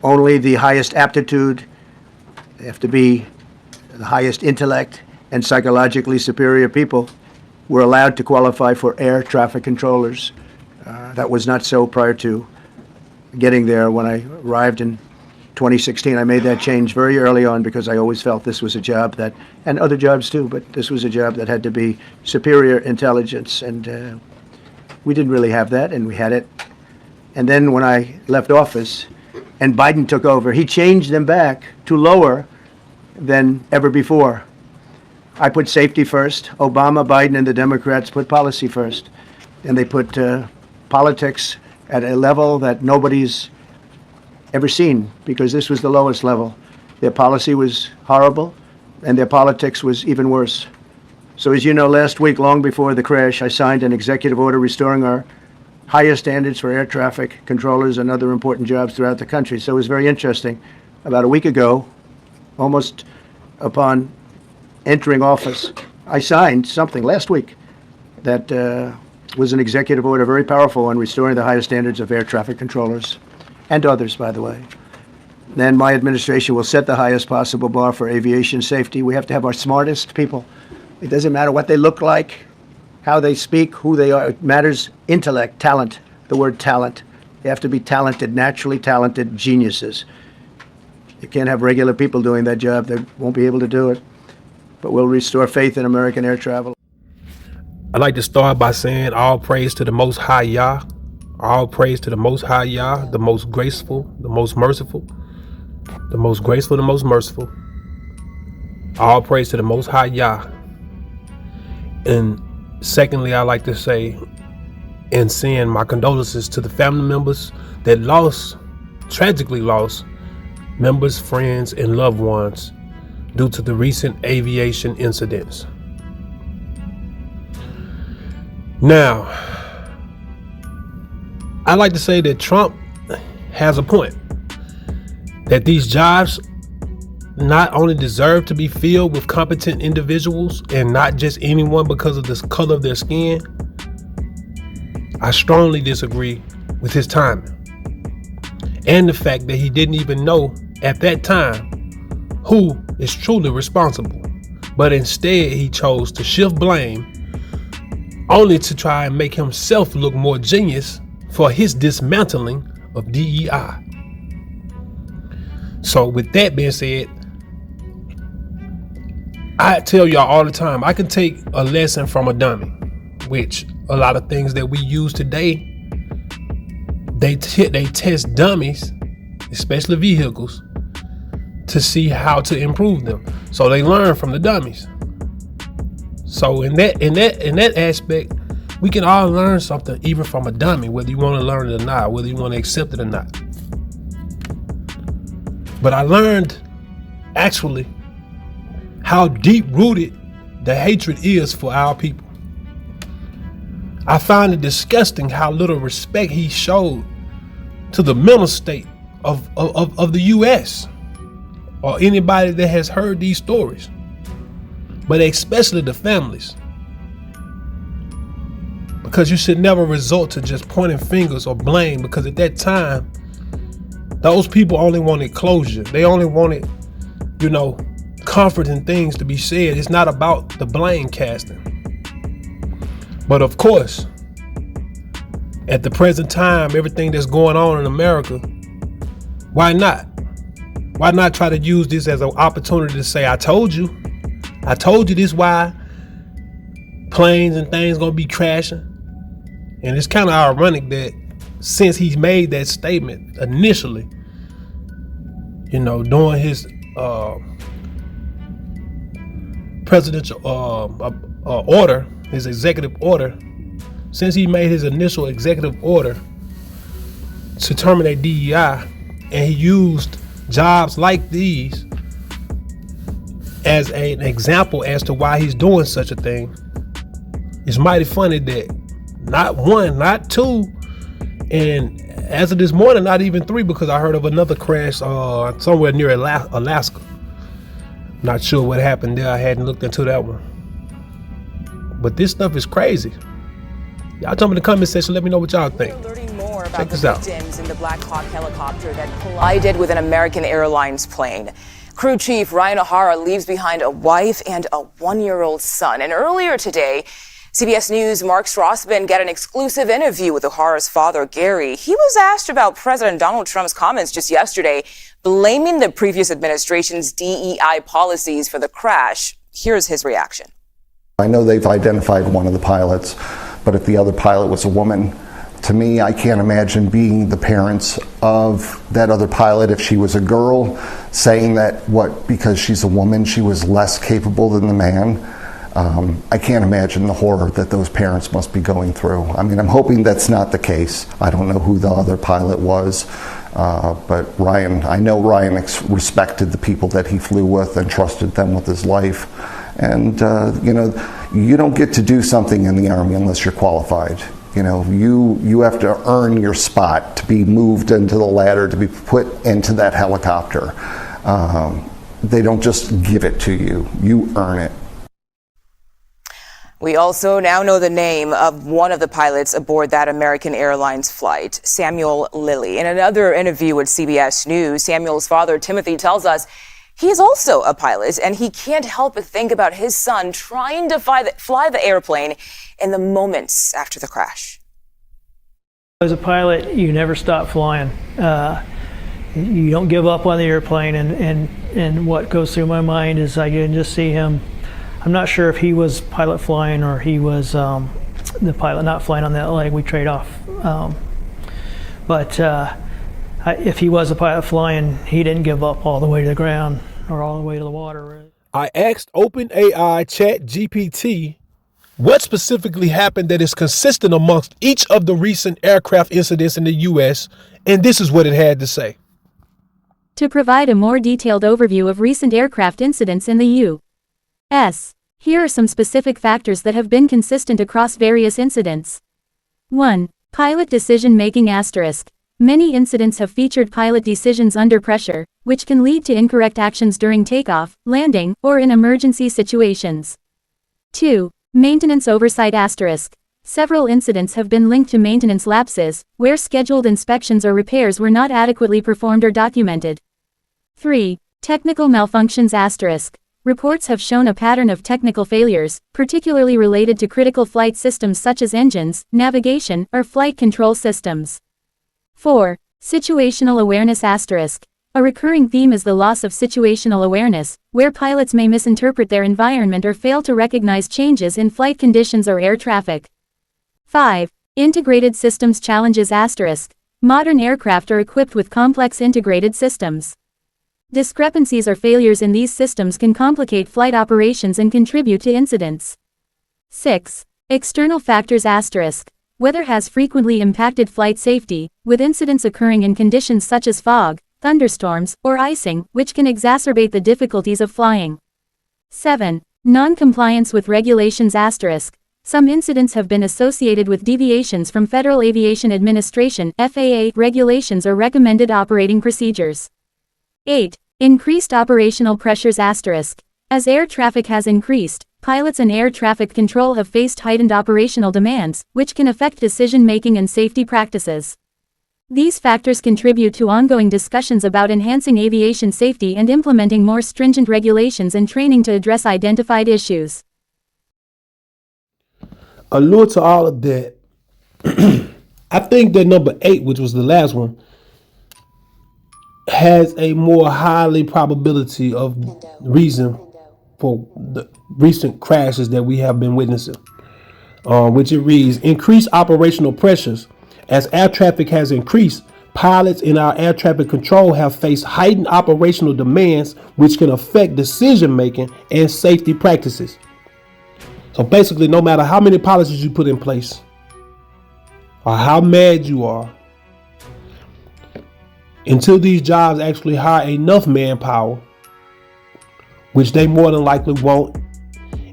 only the highest aptitude, they have to be the highest intellect and psychologically superior people were allowed to qualify for air traffic controllers. That was not so prior to getting there. When I arrived in 2016, I made that change very early on because I always felt this was a job that, and other jobs too, but this was a job that had to be superior intelligence, and we didn't really have that, and we had it. And then when I left office and Biden took over, he changed them back to lower than ever before. I put safety first. Obama, Biden, and the Democrats put policy first. And they put politics at a level that nobody's ever seen, because this was the lowest level. Their policy was horrible, and their politics was even worse. So as you know, last week, long before the crash, I signed an executive order restoring our higher standards for air traffic controllers and other important jobs throughout the country. So it was very interesting. About a week ago, almost upon entering office, I signed something last week that was an executive order, very powerful, on restoring the highest standards of air traffic controllers, and others, by the way. Then my administration will set the highest possible bar for aviation safety. We have to have our smartest people. It doesn't matter what they look like, how they speak, who they are. It matters intellect, talent, the word talent. They have to be talented, naturally talented geniuses. You can't have regular people doing that job. They won't be able to do it. But we'll restore faith in American air travel. I'd like to start by saying all praise to the Most High Yah. All praise to the Most High Yah, the most graceful, the most merciful, the most graceful, the most merciful. All praise to the Most High Yah. And secondly, I'd like to say and send my condolences to the family members that tragically lost members, friends, and loved ones due to the recent aviation incidents. Now, I'd like to say that Trump has a point, that these jobs not only deserve to be filled with competent individuals and not just anyone because of the color of their skin. I strongly disagree with his timing and the fact that he didn't even know at that time who is truly responsible, but instead he chose to shift blame only to try and make himself look more genius for his dismantling of DEI. So with that being said, I tell y'all all the time, I can take a lesson from a dummy, which a lot of things that we use today, they test dummies, especially vehicles, to see how to improve them. So they learn from the dummies. So in that aspect, we can all learn something even from a dummy, whether you want to learn it or not, whether you want to accept it or not. But I learned actually how deep-rooted the hatred is for our people. I find it disgusting how little respect he showed to the mental state of the U.S. or anybody that has heard these stories, but especially the families. Because you should never resort to just pointing fingers or blame, because at that time, those people only wanted closure. They only wanted, comforting things to be said. It's not about the blame casting. But of course, at the present time, everything that's going on in America, why not? Why not try to use this as an opportunity to say, I told you this why planes and things gonna be crashing. And it's kind of ironic that since he's made that statement initially, during his presidential order, his executive order, since he made his initial executive order to terminate DEI, and he used jobs like these as an example as to why he's doing such a thing, it's mighty funny that not one, not two, and as of this morning, not even three, because I heard of another crash somewhere near Alaska. Not sure what happened there. I hadn't looked into that one. But this stuff is crazy. Y'all tell me in the comment section, let me know what y'all think. Learning more about Check the this out. victims in the Black Hawk helicopter that collided with an American Airlines plane. Crew Chief Ryan O'Hara leaves behind a wife and a 1-year-old son. And earlier today, CBS News' Mark Strassman got an exclusive interview with O'Hara's father, Gary. He was asked about President Donald Trump's comments just yesterday, blaming the previous administration's DEI policies for the crash. Here's his reaction. I know they've identified one of the pilots, but if the other pilot was a woman, to me, I can't imagine being the parents of that other pilot if she was a girl, saying that because she's a woman, she was less capable than the man. I can't imagine the horror that those parents must be going through. I mean, I'm hoping that's not the case. I don't know who the other pilot was, but I know Ryan respected the people that he flew with and trusted them with his life. And, you don't get to do something in the Army unless you're qualified. You have to earn your spot to be moved into the ladder, to be put into that helicopter. They don't just give it to you. You earn it. We also now know the name of one of the pilots aboard that American Airlines flight, Samuel Lilly. In another interview with CBS News, Samuel's father, Timothy, tells us he's also a pilot, and he can't help but think about his son trying to fly the airplane in the moments after the crash. As a pilot, you never stop flying. You don't give up on the airplane, and what goes through my mind is I can just see him. I'm not sure if he was pilot flying or he was the pilot not flying on that leg. We trade off. But if he was a pilot flying, he didn't give up all the way to the ground or all the way to the water. I asked OpenAI ChatGPT what specifically happened that is consistent amongst each of the recent aircraft incidents in the U.S., and this is what it had to say. To provide a more detailed overview of recent aircraft incidents in the U.S., here are some specific factors that have been consistent across various incidents. 1. Pilot decision-making asterisk. Many incidents have featured pilot decisions under pressure, which can lead to incorrect actions during takeoff, landing, or in emergency situations. 2. Maintenance oversight asterisk. Several incidents have been linked to maintenance lapses, where scheduled inspections or repairs were not adequately performed or documented. 3. Technical malfunctions asterisk. Reports have shown a pattern of technical failures, particularly related to critical flight systems such as engines, navigation, or flight control systems. 4. Situational awareness asterisk. A recurring theme is the loss of situational awareness, where pilots may misinterpret their environment or fail to recognize changes in flight conditions or air traffic. 5. Integrated systems challenges asterisk. Modern aircraft are equipped with complex integrated systems. Discrepancies or failures in these systems can complicate flight operations and contribute to incidents. 6. External factors asterisk. Weather has frequently impacted flight safety, with incidents occurring in conditions such as fog, thunderstorms, or icing, which can exacerbate the difficulties of flying. 7. Non-compliance with regulations asterisk. Some incidents have been associated with deviations from Federal Aviation Administration (FAA) regulations or recommended operating procedures. 8. Increased operational pressures asterisk. As air traffic has increased, pilots and air traffic control have faced heightened operational demands, which can affect decision-making and safety practices. These factors contribute to ongoing discussions about enhancing aviation safety and implementing more stringent regulations and training to address identified issues. Allure to all of that, I think that number 8, which was the last one, has a more highly probability of reason for the recent crashes that we have been witnessing, which it reads, increased operational pressures. As air traffic has increased, pilots in our air traffic control have faced heightened operational demands, which can affect decision making and safety practices. So basically, no matter how many policies you put in place or how mad you are, until these jobs actually hire enough manpower, which they more than likely won't,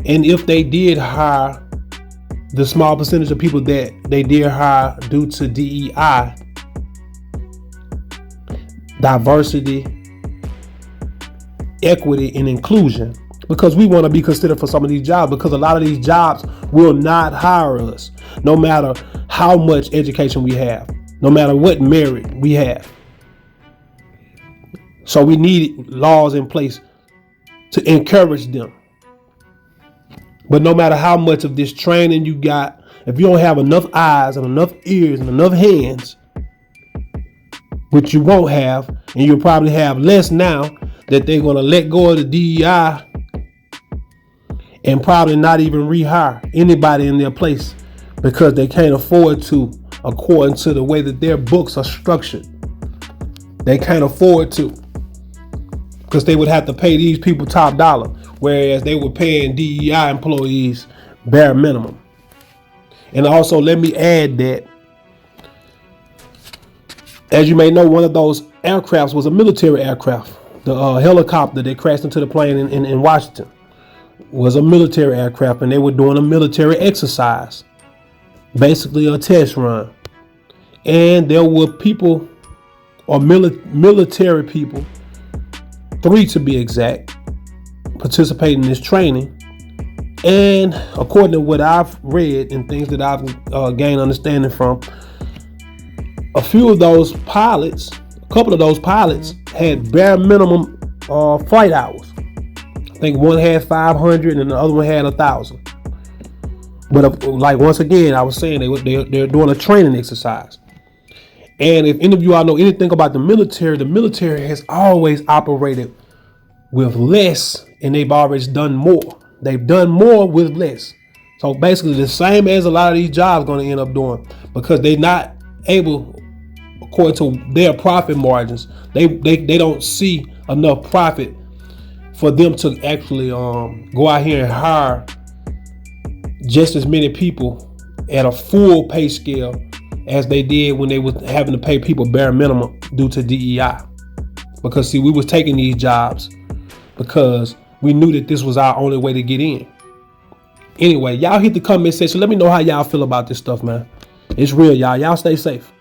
and if they did hire the small percentage of people that they did hire due to DEI, diversity, equity, and inclusion, because we want to be considered for some of these jobs, because a lot of these jobs will not hire us, no matter how much education we have. no matter what merit we have. So we need laws in place to encourage them. But no matter how much of this training you got, if you don't have enough eyes and enough ears and enough hands, which you won't have, and you'll probably have less now that they're going to let go of the DEI and probably not even rehire anybody in their place because they can't afford to, according to the way that their books are structured. They can't afford to, because they would have to pay these people top dollar, whereas they were paying DEI employees bare minimum. And also, let me add that, as you may know, one of those aircrafts was a military aircraft. The helicopter that crashed into the plane in Washington was a military aircraft, and they were doing a military exercise, basically a test run. And there were people, or military people, 3 to be exact, participating in this training. And according to what I've read and things that I've gained understanding from, a few of those pilots, a couple of those pilots had bare minimum flight hours. I think one had 500 and the other one had 1,000. But like, once again, I was saying they're doing a training exercise. And if any of you all know anything about the military has always operated with less, and they've always done more. They've done more with less. So basically the same as a lot of these jobs going to end up doing, because they're not able, according to their profit margins, they don't see enough profit for them to actually go out here and hire just as many people at a full pay scale as they did when they were having to pay people bare minimum due to DEI. Because see, we was taking these jobs because we knew that this was our only way to get in. Anyway, y'all hit the comment section. Let me know how y'all feel about this stuff, man. It's real, y'all. Y'all stay safe.